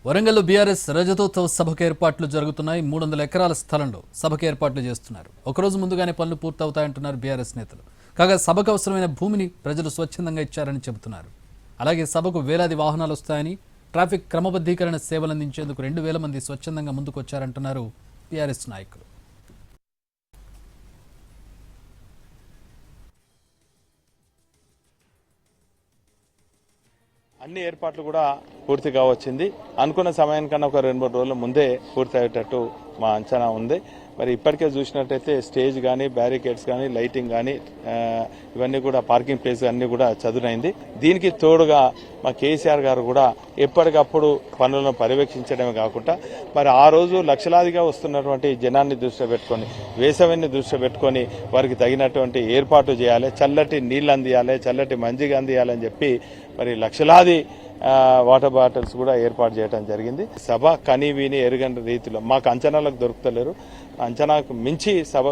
వరంగల్లో బీఆర్ఎస్ రజతోత్సవ సభకు ఏర్పాట్లు జరుగుతున్నాయి. 300 ఎకరాల స్థలంలో సభకు ఏర్పాట్లు చేస్తున్నారు. ఒకరోజు ముందుగానే పనులు పూర్తవుతాయంటున్నారు బీఆర్ఎస్ నేతలు. కాగా సభకు అవసరమైన భూమిని ప్రజలు స్వచ్ఛందంగా ఇచ్చారని చెబుతున్నారు. అలాగే సభకు వేలాది వాహనాలు వస్తాయని, ట్రాఫిక్ క్రమబద్ధీకరణ సేవలు అందించేందుకు 2000 మంది స్వచ్ఛందంగా ముందుకొచ్చారంటున్నారు బీఆర్ఎస్ నాయకులు. అన్ని ఏర్పాట్లు కూడా పూర్తిగా వచ్చింది. అనుకున్న సమయానికన్నా ఒక 2-3 రోజుల ముందే పూర్తి అయ్యేటట్టు మా అంచనా ఉంది. మరి ఇప్పటికే చూసినట్టయితే స్టేజ్ కానీ, బ్యారికేడ్స్ కానీ, లైటింగ్ కానీ, ఇవన్నీ కూడా పార్కింగ్ ప్లేస్ అన్ని కూడా చదునైంది. దీనికి తోడుగా మా కేసీఆర్ గారు కూడా ఎప్పటికప్పుడు పనులను పర్యవేక్షించడమే కాకుండా మరి ఆ రోజు లక్షలాదిగా వస్తున్నటువంటి జనాన్ని దృష్టిలో పెట్టుకొని, వేసవిని దృష్టిలో పెట్టుకొని వారికి తగినటువంటి ఏర్పాటు చేయాలి, చల్లటి నీళ్లు అందియాలి, చల్లటి మంచిగా అందియాలని చెప్పి మరి లక్షలాది వాటర్ బాటిల్స్ కూడా ఏర్పాటు చేయడం జరిగింది. సభ కనీవిని ఎరుగని రీతిలో మాకు అంచనాలకు దొరుకుతలేరు. అంచనాకు మించి సభ